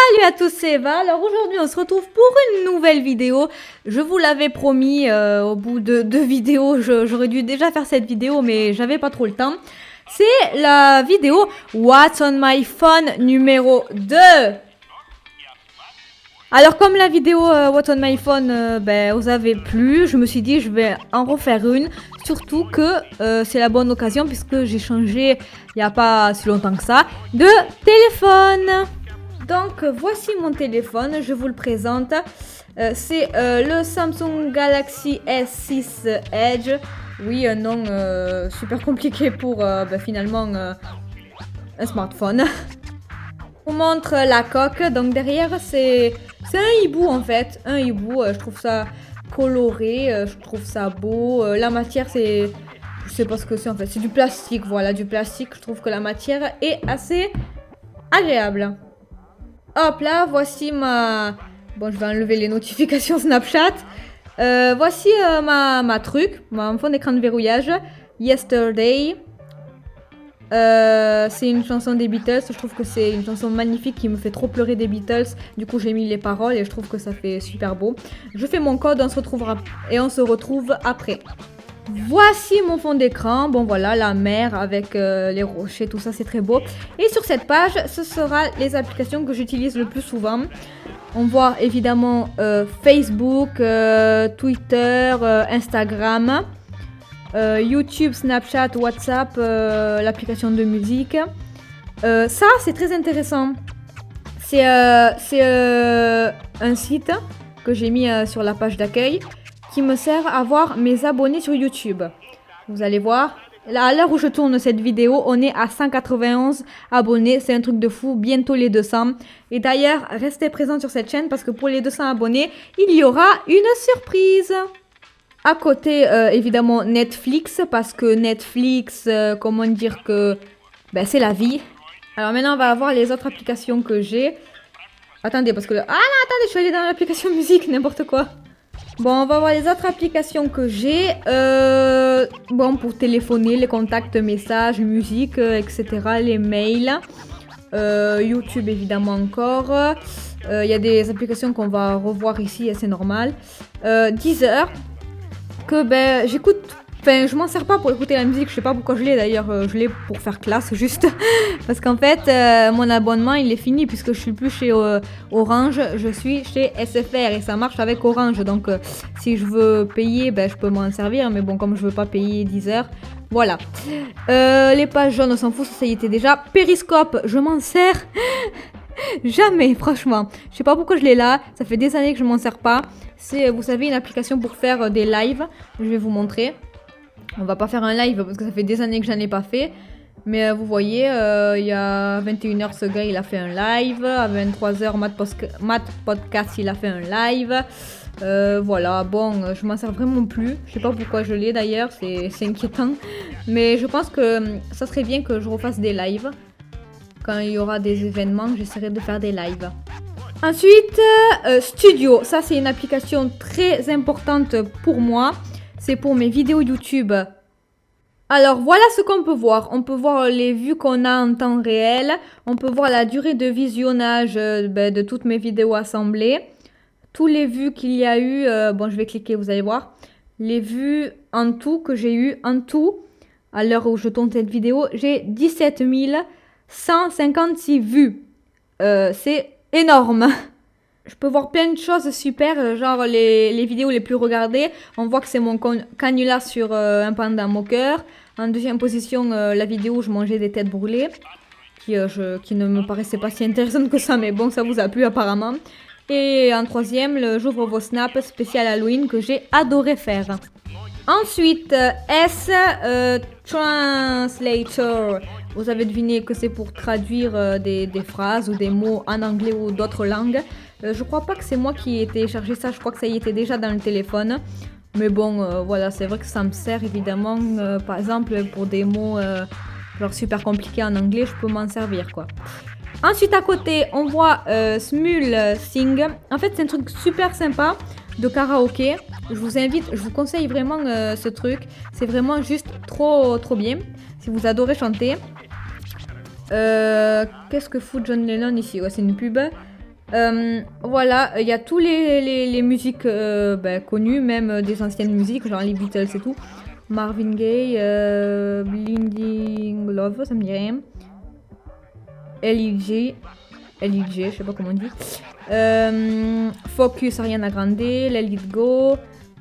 Salut à tous, c'est Eva. Alors aujourd'hui, on se retrouve pour une nouvelle vidéo. Je vous l'avais promis au bout de deux vidéos. J'aurais dû déjà faire cette vidéo, mais j'avais pas trop le temps. C'est la vidéo What's on my phone numéro 2. Alors comme la vidéo What's on my phone, vous avez plu, je me suis dit je vais en refaire une. Surtout que c'est la bonne occasion puisque j'ai changé il n'y a pas si longtemps que ça de téléphone. Donc voici mon téléphone, je vous le présente. C'est le Samsung Galaxy S6 Edge. Oui, un nom super compliqué pour finalement un smartphone. On montre la coque, donc derrière c'est un hibou en fait. Un hibou, je trouve ça coloré, je trouve ça beau. La matière c'est... Je sais pas ce que c'est en fait, c'est du plastique, voilà, du plastique. Je trouve que la matière est assez agréable. Hop là, voici ma... Bon, je vais enlever les notifications Snapchat. Voici ma truc, mon fond d'écran de verrouillage. Yesterday. C'est une chanson des Beatles. Je trouve que c'est une chanson magnifique qui me fait trop pleurer des Beatles. Du coup, j'ai mis les paroles et je trouve que ça fait super beau. Je fais mon code, on se retrouve après. Voici mon fond d'écran, bon voilà, la mer avec les rochers, tout ça c'est très beau. Et sur cette page, ce sera les applications que j'utilise le plus souvent. On voit évidemment Facebook, Twitter, Instagram, YouTube, Snapchat, WhatsApp, l'application de musique. Ça c'est très intéressant. C'est un site que j'ai mis sur la page d'accueil, qui me sert à voir mes abonnés sur YouTube. Vous allez voir, là, à l'heure où je tourne cette vidéo, on est à 191 abonnés. C'est un truc de fou, bientôt les 200. Et d'ailleurs, restez présents sur cette chaîne parce que pour les 200 abonnés, il y aura une surprise. À côté, évidemment, Netflix, parce que Netflix, comment dire que... c'est la vie. Alors maintenant, on va voir les autres applications que j'ai. Attendez, parce que... Ah non, attendez, je suis allée dans l'application musique, n'importe quoi. Bon, on va voir les autres applications que j'ai. Pour téléphoner, les contacts, messages, musique, etc. Les mails. YouTube, évidemment, encore. Il y a des applications qu'on va revoir ici, c'est normal. Deezer, que j'écoute... Enfin, je m'en sers pas pour écouter la musique, je sais pas pourquoi je l'ai d'ailleurs, je l'ai pour faire classe juste. Parce qu'en fait, mon abonnement il est fini puisque je suis plus chez Orange, je suis chez SFR et ça marche avec Orange. Donc si je veux payer, je peux m'en servir, mais bon, comme je veux pas payer 10 heures, voilà. Les pages jaunes, on s'en fout, ça y était déjà. Périscope, je m'en sers jamais, franchement. Je sais pas pourquoi je l'ai là, ça fait des années que je m'en sers pas. C'est, vous savez, une application pour faire des lives, je vais vous montrer. On va pas faire un live parce que ça fait des années que j'en ai pas fait. Mais vous voyez, il y a 21h, ce gars, il a fait un live. À 23h, Matt Podcast, il a fait un live. Voilà, bon, je m'en sers vraiment plus. Je sais pas pourquoi je l'ai d'ailleurs, c'est inquiétant. Mais je pense que ça serait bien que je refasse des lives. Quand il y aura des événements, j'essaierai de faire des lives. Ensuite, Studio. Ça, c'est une application très importante pour moi. C'est pour mes vidéos YouTube. Alors voilà ce qu'on peut voir. On peut voir les vues qu'on a en temps réel. On peut voir la durée de visionnage de toutes mes vidéos assemblées. Tous les vues qu'il y a eu. Je vais cliquer, vous allez voir. Les vues en tout que j'ai eu en tout. À l'heure où je tourne cette vidéo, j'ai 17 156 vues. C'est énorme. Je peux voir plein de choses super, genre les vidéos les plus regardées. On voit que c'est mon canular sur un panda moqueur. En deuxième position, la vidéo où je mangeais des têtes brûlées, qui ne me paraissait pas si intéressante que ça, mais bon, ça vous a plu apparemment. Et en troisième, j'ouvre vos snaps spécial Halloween que j'ai adoré faire. Ensuite, Translator. Vous avez deviné que c'est pour traduire des phrases ou des mots en anglais ou d'autres langues. Je crois pas que c'est moi qui ai téléchargé ça, je crois que ça y était déjà dans le téléphone. Mais bon, voilà, c'est vrai que ça me sert évidemment. Par exemple, pour des mots genre super compliqués en anglais, je peux m'en servir quoi. Ensuite, à côté, on voit Smule Sing. En fait, c'est un truc super sympa de karaoké. Je vous conseille vraiment ce truc. C'est vraiment juste trop bien. Si vous adorez chanter. Qu'est-ce que fout John Lennon ici? Ouais, c'est une pub. Voilà, il y a tous les musiques connues, même des anciennes musiques, genre les Beatles et tout. Marvin Gaye, Blinding Love, ça me dit rien. L.I.G, je sais pas comment on dit. Focus, Ariana Grande, Let It Go,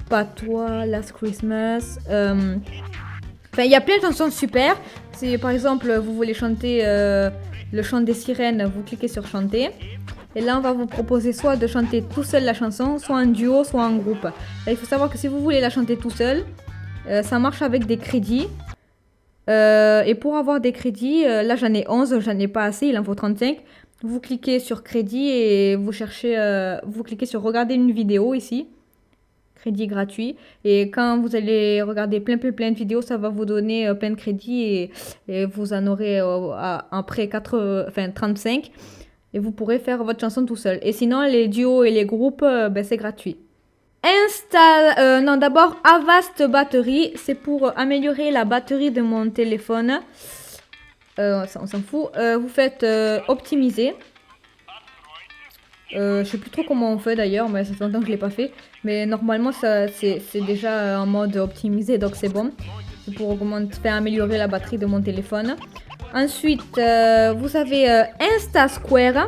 Patois, Last Christmas. Enfin, il y a plein de chansons super. Si par exemple vous voulez chanter le chant des sirènes, vous cliquez sur chanter. Et là, on va vous proposer soit de chanter tout seul la chanson, soit en duo, soit en groupe. Là, il faut savoir que si vous voulez la chanter tout seul, ça marche avec des crédits. Et pour avoir des crédits, là j'en ai 11, j'en ai pas assez, il en faut 35. Vous cliquez sur crédit et vous cherchez, vous cliquez sur regarder une vidéo ici. Crédit gratuit. Et quand vous allez regarder plein de vidéos, ça va vous donner plein de crédits et vous en aurez après 35. Et vous pourrez faire votre chanson tout seul. Et sinon, les duos et les groupes, c'est gratuit. D'abord, Avast batterie. C'est pour améliorer la batterie de mon téléphone. Ça, on s'en fout. Vous faites optimiser. Je sais plus trop comment on fait d'ailleurs, mais ça fait longtemps que je l'ai pas fait. Mais normalement, c'est déjà en mode optimisé, donc c'est bon. C'est pour faire améliorer la batterie de mon téléphone. Ensuite, vous avez Insta Square.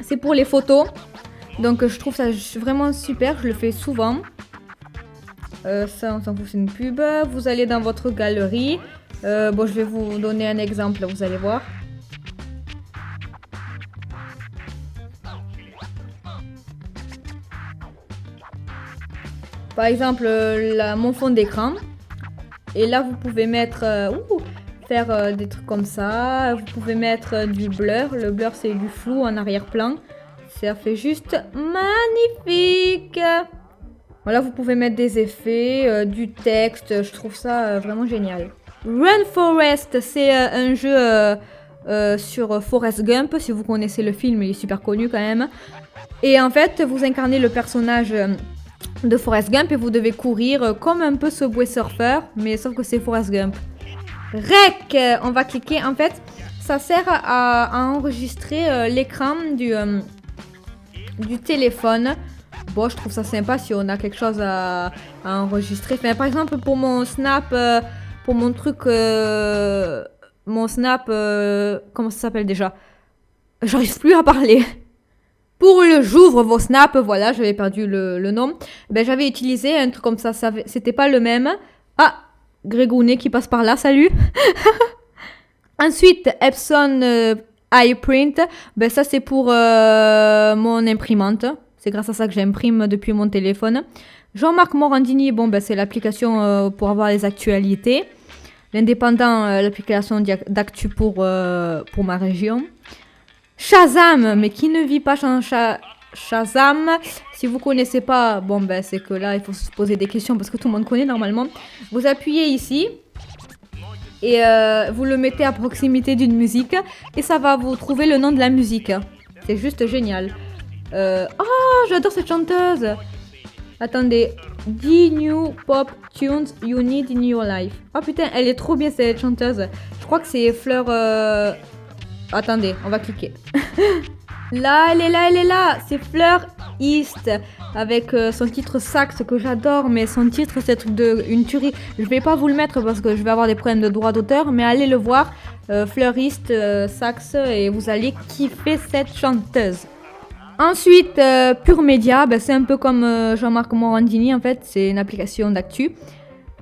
C'est pour les photos. Donc je trouve ça vraiment super, je le fais souvent. Ça, on s'en fout, c'est une pub. Vous allez dans votre galerie. Je vais vous donner un exemple, vous allez voir. Par exemple, mon fond d'écran. Et là, vous pouvez mettre... faire des trucs comme ça. Vous pouvez mettre du blur. Le blur, c'est du flou en arrière-plan. Ça fait juste magnifique. Voilà, vous pouvez mettre des effets, du texte. Je trouve ça vraiment génial. Run Forest, c'est un jeu sur Forrest Gump. Si vous connaissez le film, il est super connu quand même. Et en fait, vous incarnez le personnage de Forrest Gump et vous devez courir comme un peu Subway Surfer, mais sauf que c'est Forrest Gump. Rec, on va cliquer. En fait, ça sert à enregistrer l'écran du téléphone. Bon, je trouve ça sympa si on a quelque chose à enregistrer. Enfin, par exemple, pour mon Snap, pour mon truc, mon Snap, comment ça s'appelle déjà? J'arrive plus à parler. Pour le j'ouvre vos snaps, voilà, j'avais perdu le nom. J'avais utilisé un truc comme ça, c'était pas le même. Ah, Grégounet qui passe par là, salut. Ensuite, Epson iPrint, ça c'est pour mon imprimante. C'est grâce à ça que j'imprime depuis mon téléphone. Jean-Marc Morandini, c'est l'application pour avoir les actualités. L'Indépendant, l'application d'actu pour ma région. Shazam, mais qui ne vit pas Shazam? Si vous connaissez pas, c'est que là, il faut se poser des questions parce que tout le monde connaît normalement. Vous appuyez ici et vous le mettez à proximité d'une musique et ça va vous trouver le nom de la musique. C'est juste génial. J'adore cette chanteuse. Attendez, 10 new pop tunes you need in your life. Oh putain, elle est trop bien cette chanteuse. Je crois que c'est Fleur... Attendez, on va cliquer. Là, elle est là. C'est Fleur East avec son titre Sax que j'adore, mais son titre c'est une tuerie. Je vais pas vous le mettre parce que je vais avoir des problèmes de droit d'auteur, mais allez le voir. Fleur East, Sax, et vous allez kiffer cette chanteuse. Ensuite, Pure Média, c'est un peu comme Jean-Marc Morandini en fait, c'est une application d'actu.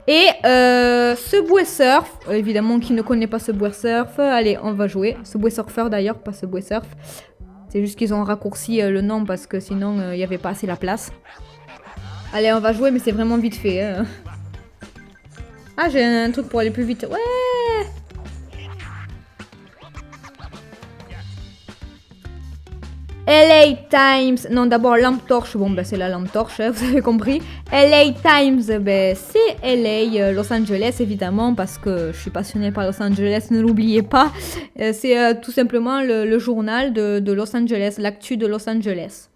Et Subway Surf, évidemment qui ne connaît pas Subway Surf, allez on va jouer. Subway Surfer d'ailleurs, pas Subway Surf. C'est juste qu'ils ont raccourci le nom parce que sinon il n'y avait pas assez la place. Allez on va jouer mais c'est vraiment vite fait. Hein. Ah j'ai un truc pour aller plus vite, ouais. LA Times, non d'abord lampe torche, c'est la lampe torche, hein, vous avez compris. LA Times, c'est LA, Los Angeles évidemment, parce que je suis passionnée par Los Angeles, ne l'oubliez pas. C'est tout simplement le journal de Los Angeles, l'actu de Los Angeles.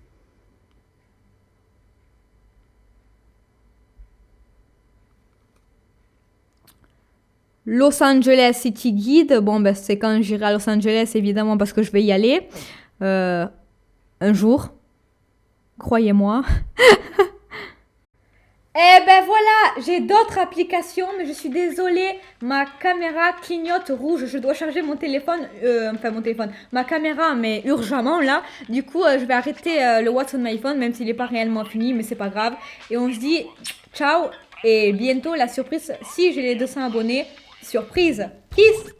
Los Angeles City Guide, c'est quand j'irai à Los Angeles évidemment parce que je vais y aller. Un jour, croyez-moi. Eh ben voilà, j'ai d'autres applications, mais je suis désolée, ma caméra clignote rouge, je dois charger mon téléphone, ma caméra, mais urgemment là. Du coup, je vais arrêter le What's on my phone, même s'il n'est pas réellement fini, mais c'est pas grave. Et on se dit ciao, et bientôt la surprise, si j'ai les 200 abonnés, surprise, kiss.